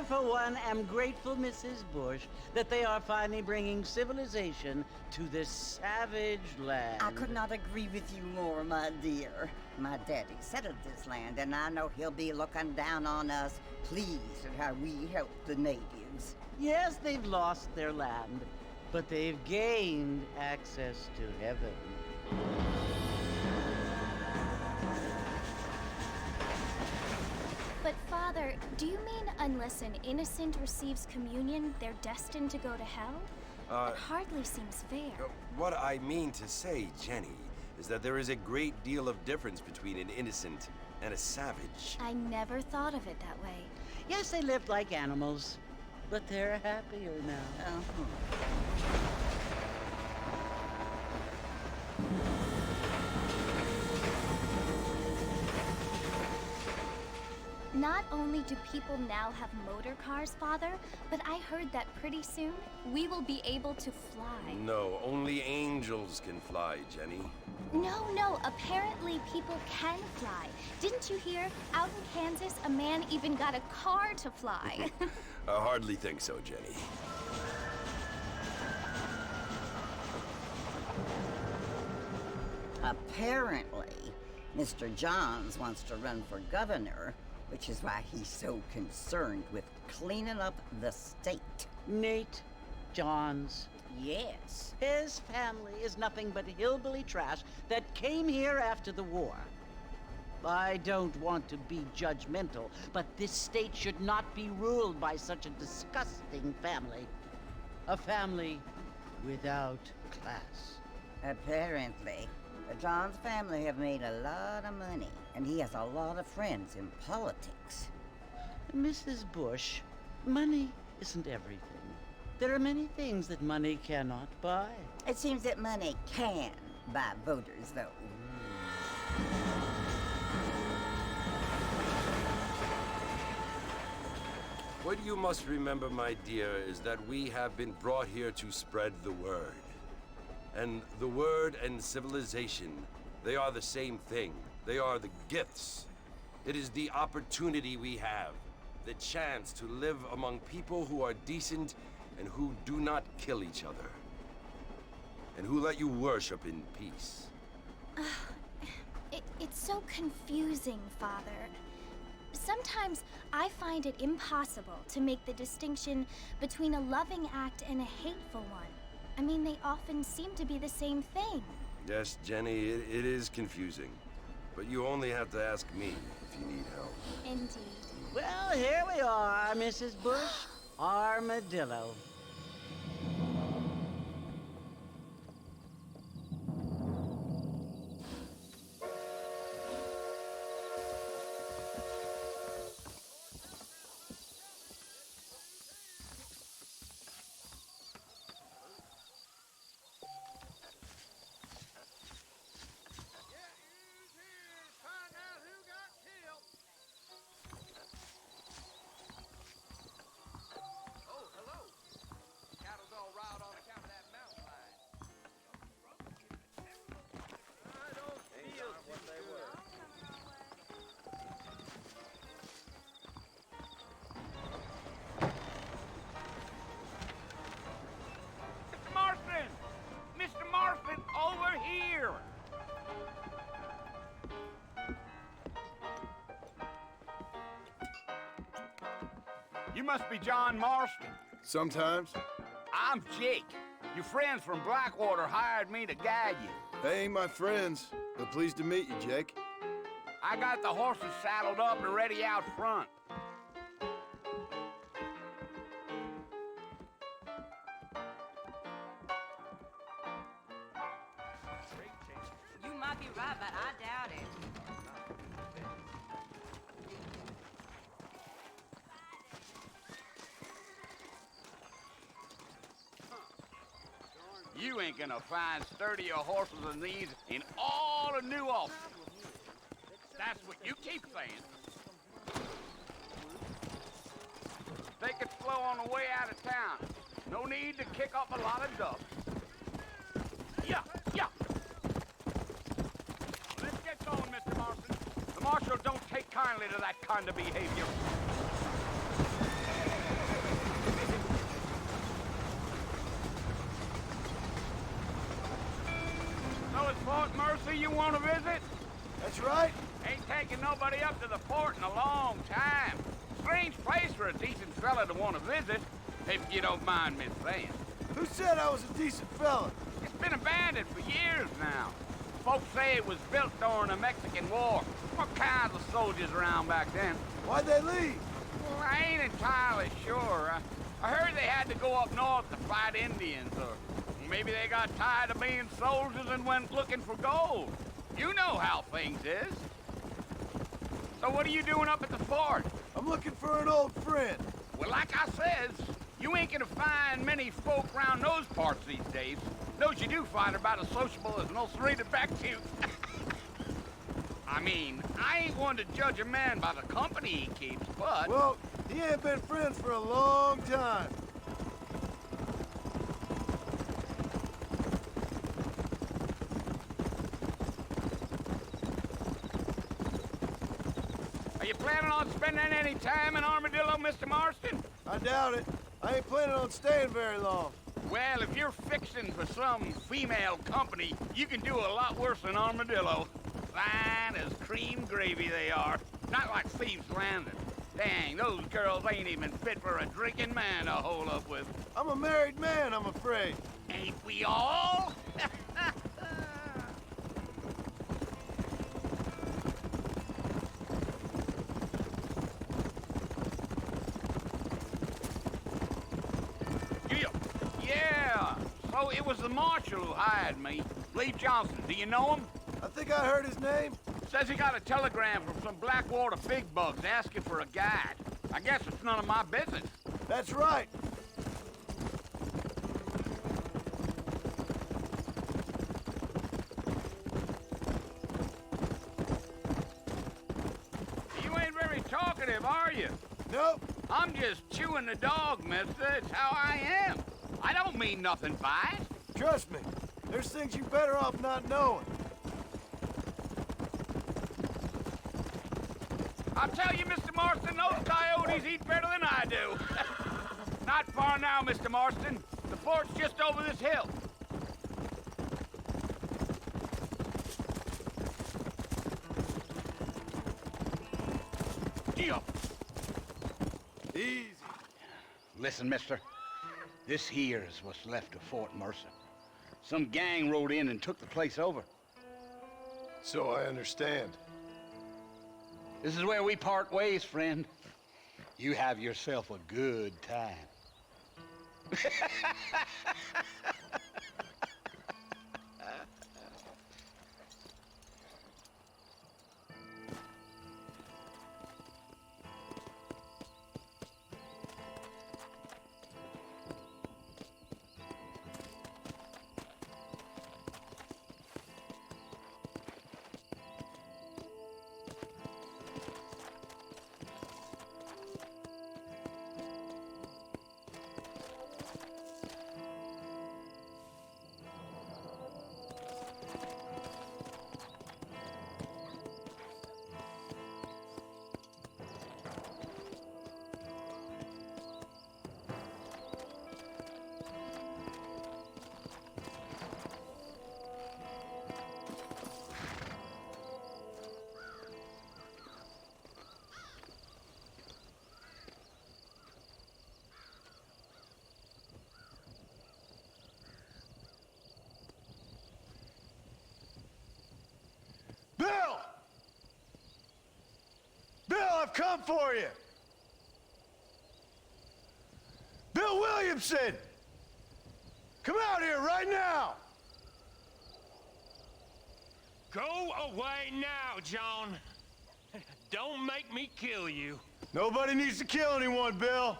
for one, am grateful, Mrs. Bush, that they are finally bringing civilization to this savage land. I could not agree with you more, my dear. My daddy settled this land, and I know he'll be looking down on us, pleased at how we help the natives. Yes, they've lost their land, but they've gained access to heaven. But Father, do you mean unless an innocent receives communion, they're destined to go to hell? It hardly seems fair. What I mean to say, Jenny, is that there is a great deal of difference between an innocent and a savage. I never thought of it that way. Yes, they lived like animals, but they're happier now. Not only do people now have motor cars, Father, but I heard that pretty soon we will be able to fly. No, only angels can fly, Jenny. No, apparently people can fly. Didn't you hear? Out in Kansas, a man even got a car to fly. I hardly think so, Jenny. Apparently, Mr. Johns wants to run for governor, which is why he's so concerned with cleaning up the state. Nate Johns. Yes. His family is nothing but hillbilly trash that came here after the war. I don't want to be judgmental, but this state should not be ruled by such a disgusting family. A family without class. Apparently. The Johns family have made a lot of money, and he has a lot of friends in politics. Mrs. Bush, money isn't everything. There are many things that money cannot buy. It seems that money can buy voters, though. What you must remember, my dear, is that we have been brought here to spread the word. And the word and civilization, they are the same thing. They are the gifts. It is the opportunity we have, the chance to live among people who are decent and who do not kill each other, and who let you worship in peace. It's so confusing, Father. Sometimes I find it impossible to make the distinction between a loving act and a hateful one. I mean, they often seem to be the same thing. Yes, Jenny, it is confusing. But you only have to ask me if you need help. Indeed. Well, here we are, Mrs. Bush. Armadillo. Mr. Marston, over here! You must be John Marston. Sometimes. I'm Jake. Your friends from Blackwater hired me to guide you. They ain't my friends, but pleased to meet you, Jake. I got the horses saddled up and ready out front. You might be right, but I doubt it. You ain't gonna find sturdier horses than these in all of New Ulster. That's what you keep saying. Take it slow on the way out of town. No need to kick up a lot of dust. Yeah. Let's get going, Mr. Marston. The marshal don't take kindly to that kind of behavior. Fort Mercy you want to visit? That's right. Ain't taken nobody up to the fort in a long time. Strange place for a decent fella to want to visit, if you don't mind me saying. Who said I was a decent fella? It's been abandoned for years now. Folks say it was built during the Mexican War. What kinds of soldiers around back then? Why'd they leave? Well, I ain't entirely sure. I heard they had to go up north to fight Indians, or maybe they got tired of being soldiers and went looking for gold. You know how things is. So what are you doing up at the fort? I'm looking for an old friend. Well, like I says, you ain't gonna find many folk around those parts these days. Those you do find are about as sociable as an old serrated back tooth. I mean, I ain't one to judge a man by the company he keeps, but... Well, he ain't been friends for a long time. Are you planning on spending any time in Armadillo, Mr. Marston? I doubt it. I ain't planning on staying very long. Well, if you're fixing for some female company, you can do a lot worse than Armadillo. Fine as cream gravy they are. Not like Thieves' Landing. Dang, those girls ain't even fit for a drinking man to hole up with. I'm a married man, I'm afraid. Ain't we all? Yeah, so it was the marshal who hired me. Lee Johnson, do you know him? I think I heard his name. Says he got a telegram from some Blackwater big bugs asking for a guide. I guess it's none of my business. That's right. You ain't very talkative, are you? Nope. I'm just chewing the dog, mister. It's how I am. I don't mean nothing by it. Trust me. There's things you better off not knowing. I'll tell you, Mr. Marston, those coyotes eat better than I do. Not far now, Mr. Marston. The fort's just over this hill. Deal. Easy. Listen, mister. This here is what's left of Fort Mercer. Some gang rode in and took the place over. So I understand. This is where we part ways, friend. You have yourself a good time. Bill! Bill, I've come for you! Bill Williamson! Come out here right now! Go away now, John. Don't make me kill you. Nobody needs to kill anyone, Bill.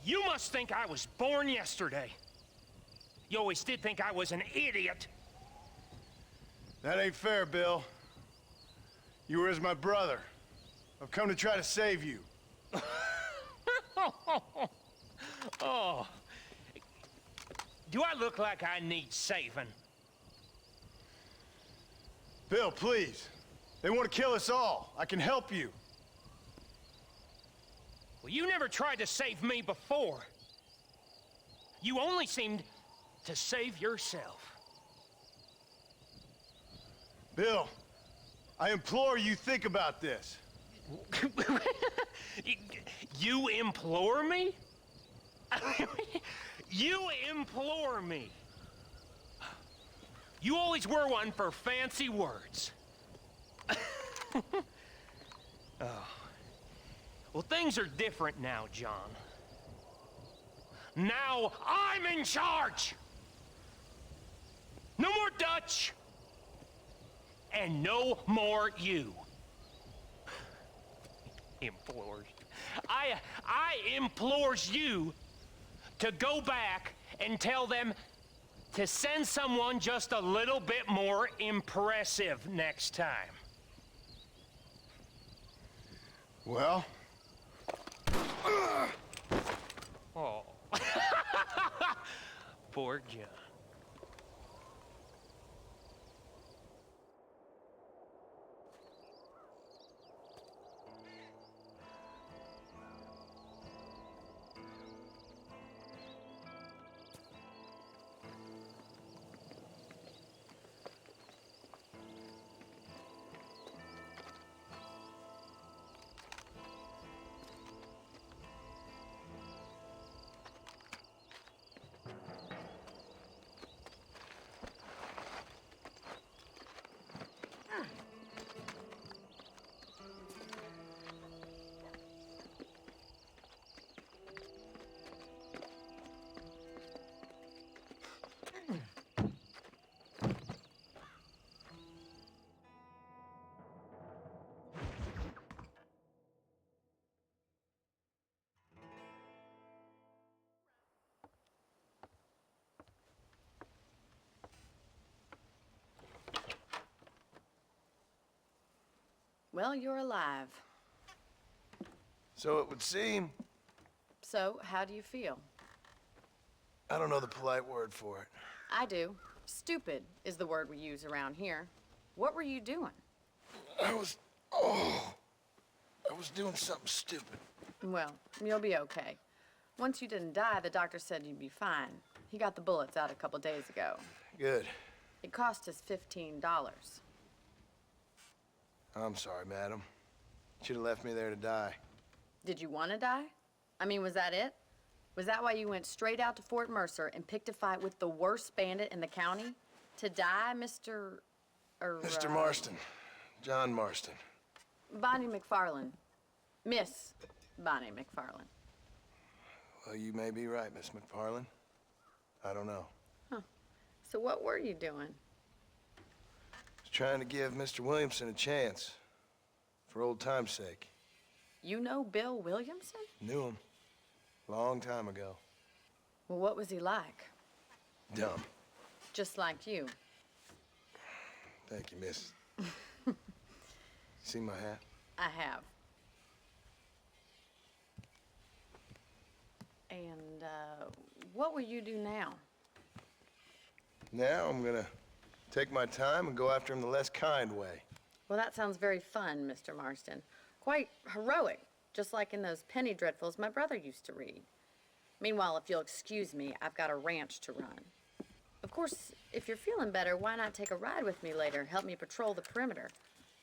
You must think I was born yesterday. You always did think I was an idiot. That ain't fair, Bill. You were as my brother. I've come to try to save you. Oh. Do I look like I need saving? Bill, please. They want to kill us all. I can help you. Well, you never tried to save me before. You only seemed to save yourself. Bill, I implore you think about this. You implore me? You implore me. You always were one for fancy words. Oh. Well, things are different now, John. Now I'm in charge! No more Dutch! And no more you. Implores. I implores you to go back and tell them to send someone just a little bit more impressive next time. Well? Oh. Poor John. Well, you're alive. So it would seem. So, how do you feel? I don't know the polite word for it. I do. Stupid is the word we use around here. What were you doing? I was doing something stupid. Well, you'll be okay. Once you didn't die, the doctor said you'd be fine. He got the bullets out a couple days ago. Good. It cost us $15. I'm sorry, madam. Should have left me there to die. Did you want to die? I mean, was that it? Was that why you went straight out to Fort Mercer and picked a fight with the worst bandit in the county? To die, Mr. Mr. Marston. John Marston. Bonnie McFarland. Miss Bonnie McFarland. Well, you may be right, Miss McFarland. I don't know. So what were you doing? I was trying to give Mr. Williamson a chance. For old time's sake. You know Bill Williamson? Knew him. Long time ago. Well, what was he like? Dumb. Just like you. Thank you, miss. See my hat? I have. And, what will you do now? Now I'm gonna take my time and go after him the less kind way. Well, that sounds very fun, Mr. Marston. Quite heroic, just like in those penny dreadfuls my brother used to read. Meanwhile, if you'll excuse me, I've got a ranch to run. Of course, if you're feeling better, why not take a ride with me later? Help me patrol the perimeter.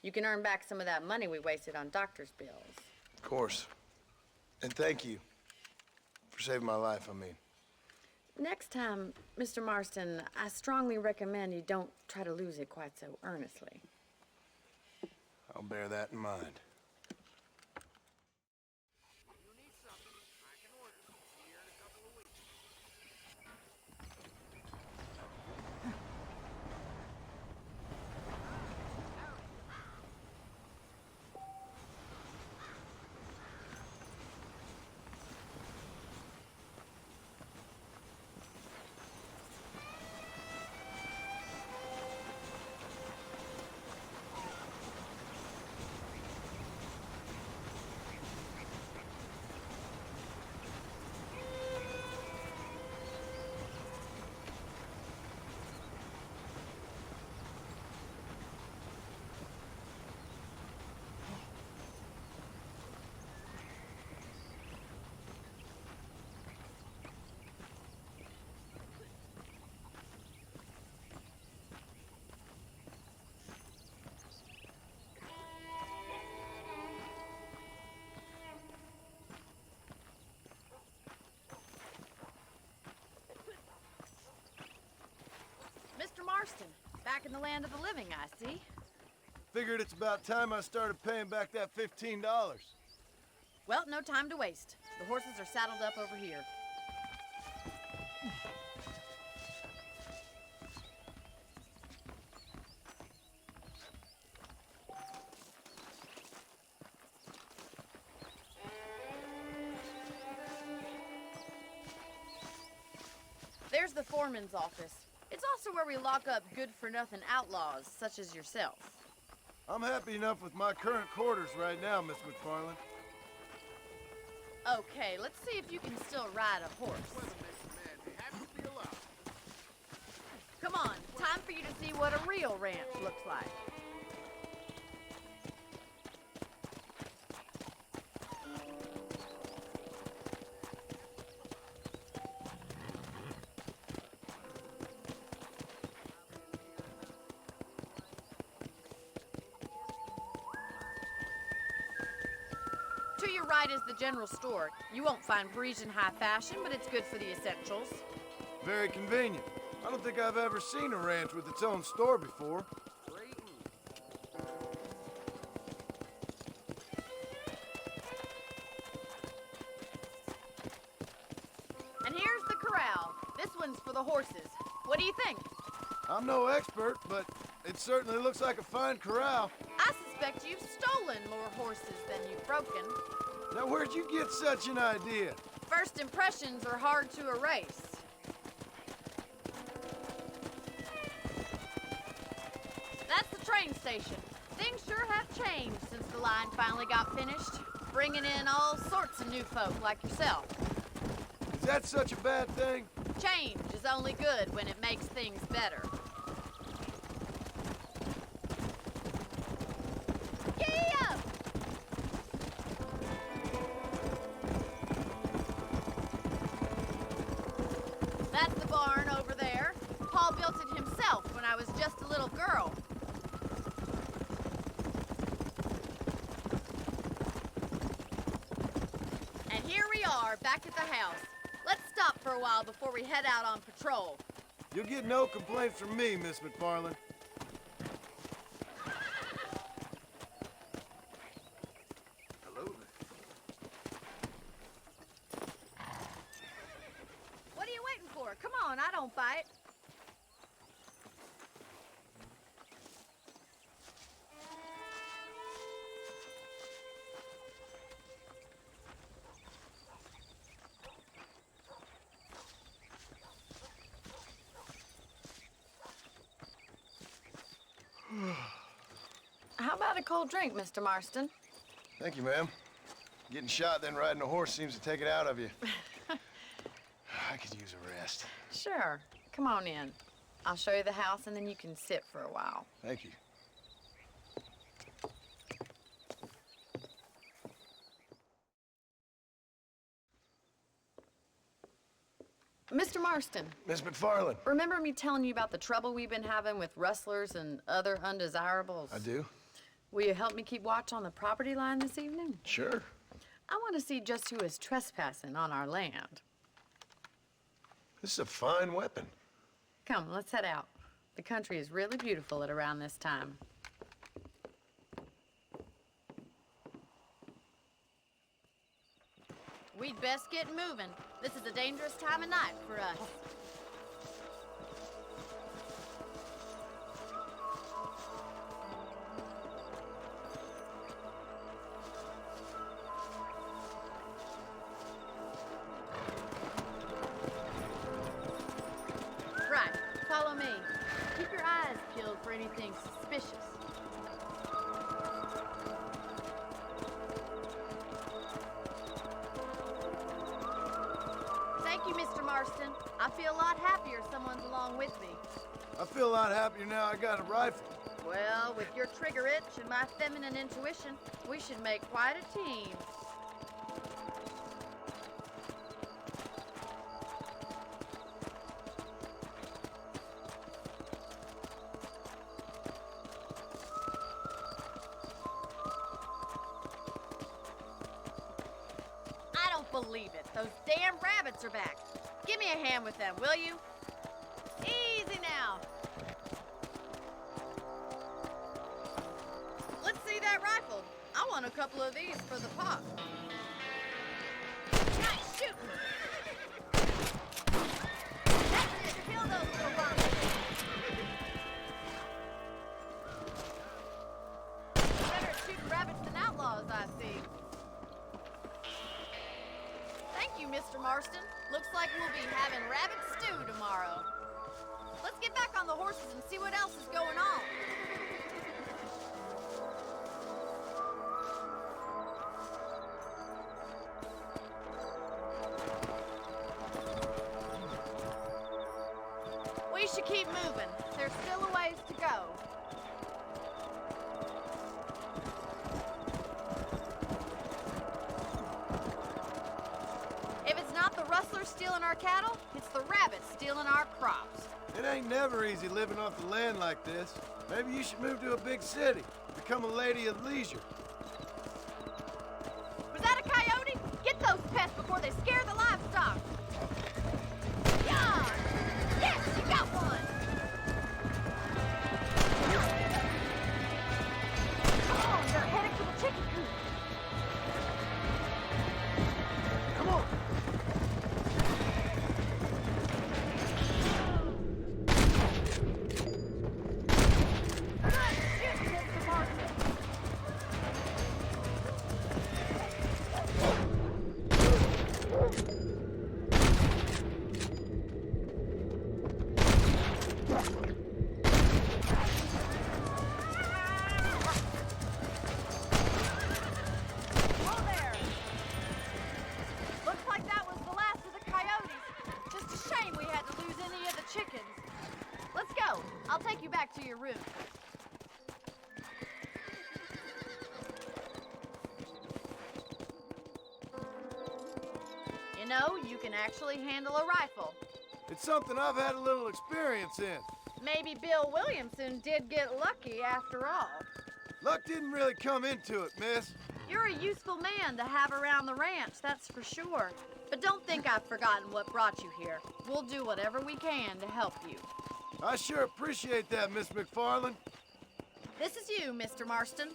You can earn back some of that money we wasted on doctor's bills. Of course. And thank you for saving my life, I mean. Next time, Mr. Marston, I strongly recommend you don't try to lose it quite so earnestly. I'll bear that in mind. Marston, back in the land of the living, I see. Figured it's about time I started paying back that $15. Well, no time to waste. The horses are saddled up over here. There's the foreman's office. It's also where we lock up good-for-nothing outlaws, such as yourself. I'm happy enough with my current quarters right now, Miss McFarland. Okay, let's see if you can still ride a horse. Come on, time for you to see what a real ranch looks like. To your right is the general store. You won't find Parisian high fashion, but it's good for the essentials. Very convenient. I don't think I've ever seen a ranch with its own store before. And here's the corral. This one's for the horses. What do you think? I'm no expert, but it certainly looks like a fine corral. I suspect you've stolen more horses than you've broken. Now, where'd you get such an idea? First impressions are hard to erase. That's the train station. Things sure have changed since the line finally got finished, bringing in all sorts of new folk like yourself. Is that such a bad thing? Change is only good when it makes things better. Gee up! That's the barn over there. Paul built it himself when I was just a little girl. And here we are, back at the house. Let's stop for a while before we head out on patrol. You'll get no complaints from me, Miss McFarland. Hello there. What are you waiting for? Come on, I don't bite. How about a cold drink, Mr. Marston? Thank you, ma'am. Getting shot, then riding a horse seems to take it out of you. I could use a rest. Sure. Come on in. I'll show you the house, and then you can sit for a while. Thank you. Mr. Marston, Miss McFarland. remember me telling you about the trouble we've been having with rustlers and other undesirables? I do? Will you help me keep watch on the property line this evening? Sure. I want to see just who is trespassing on our land. This is a fine weapon. Come, let's head out. The country is really beautiful at around this time. We'd best get moving. This is a dangerous time of night for us. Right, follow me. Keep your eyes peeled for anything suspicious. Thank you, Mr. Marston. I feel a lot happier someone's along with me. I feel a lot happier now I got a rifle. Well, with your trigger itch and my feminine intuition, we should make quite a team. I don't believe it. Those damn rabbits are back. Give me a hand with them, will you? Easy now. that rifle. I want a couple of these for the pot. Nice shooting. That's it. Kill those little worms. Better at shooting rabbits than outlaws, I see. Thank you, Mr. Marston. Looks like we'll be having rabbit stew tomorrow. Let's get back on the horses and see what else is going on. We should keep moving. There's still a ways to go. If it's not the rustlers stealing our cattle, it's the rabbits stealing our crops. It ain't never easy living off the land like this. Maybe you should move to a big city. Become a lady of leisure. Was that a coyote? Get those pests before they scare the livestock. Yeah! Yes, you got one! Come on, they're headed for the chicken coop. Come on! I'll take you back to your room. You know, you can actually handle a rifle. It's something I've had a little experience in. Maybe Bill Williamson did get lucky after all. Luck didn't really come into it, miss. You're a useful man to have around the ranch, that's for sure. But don't think I've forgotten what brought you here. We'll do whatever we can to help you. I sure appreciate that, Miss McFarland. This is you, Mr. Marston.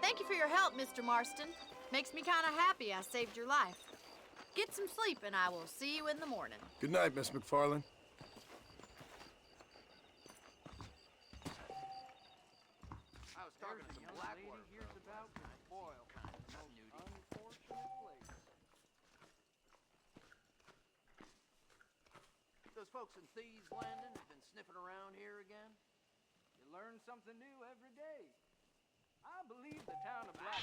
Thank you for your help, Mr. Marston. Makes me kind of happy I saved your life. Get some sleep, and I will see you in the morning. Good night, Miss McFarland. I was talking to some black lady here's about to spoil. Unfortunate place. Those folks in Thieves Landing have been sniffing around here again. You learn something new every day. I believe the town of Black